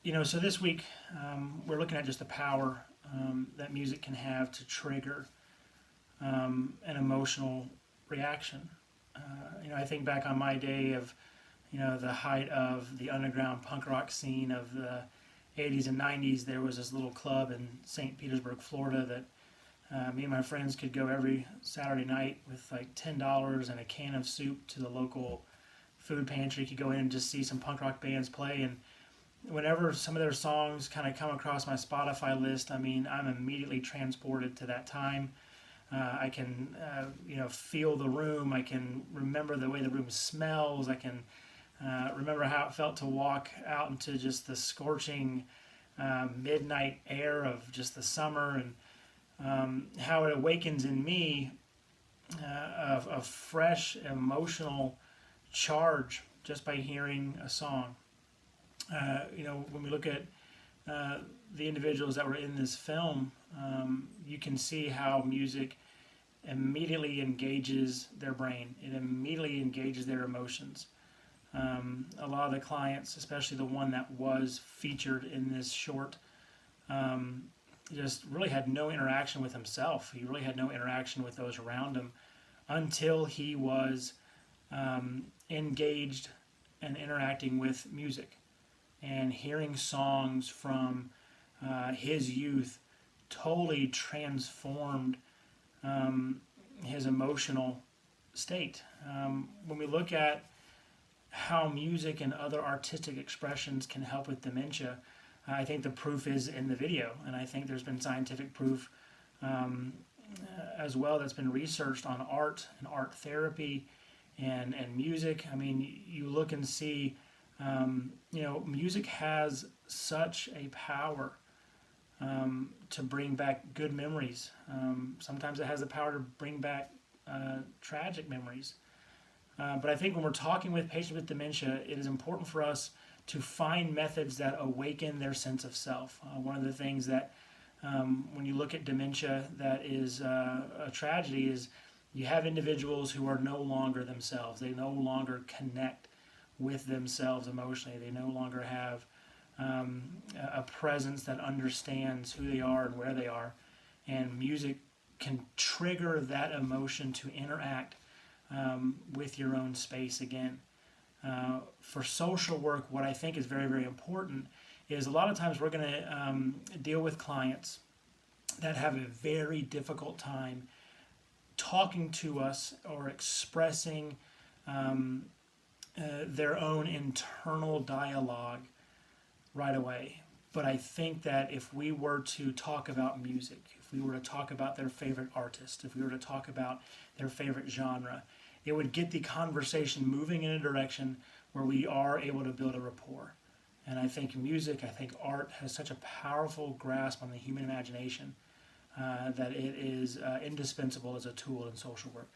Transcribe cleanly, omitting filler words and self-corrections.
So this week we're looking at just the power that music can have to trigger an emotional reaction. I think back on my day of, the height of the underground punk rock scene of the 80s and 90s. There was this little club in St. Petersburg, Florida that me and my friends could go every Saturday night with like $10 and a can of soup to the local food pantry. You could go in and just see some punk rock bands play, and whenever some of their songs kind of come across my Spotify list, I mean, I'm immediately transported to that time. I can, feel the room. I can remember the way the room smells. I can remember how it felt to walk out into just the scorching midnight air of just the summer, and how it awakens in me a fresh emotional charge just by hearing a song. When we look at the individuals that were in this film, you can see how music immediately engages their brain. It immediately engages their emotions. A lot of the clients, especially the one that was featured in this short, just really had no interaction with himself. He really had no interaction with those around him until he was engaged and interacting with music and hearing songs from his youth totally transformed his emotional state. When we look at how music and other artistic expressions can help with dementia, I think the proof is in the video, and I think there's been scientific proof as well that's been researched on art and art therapy and music. I mean, you look and see, music has such a power to bring back good memories. Sometimes it has the power to bring back tragic memories. But I think when we're talking with patients with dementia, it is important for us to find methods that awaken their sense of self. One of the things that, when you look at dementia, that is a tragedy is you have individuals who are no longer themselves. They no longer connect with themselves emotionally. They no longer have a presence that understands who they are and where they are. And music can trigger that emotion to interact with your own space again. For social work, what I think is very, very important is a lot of times we're going to deal with clients that have a very difficult time talking to us or expressing their own internal dialogue right away. But I think that if we were to talk about music, if we were to talk about their favorite artist, if we were to talk about their favorite genre, it would get the conversation moving in a direction where we are able to build a rapport. And I think music, I think art has such a powerful grasp on the human imagination that it is indispensable as a tool in social work.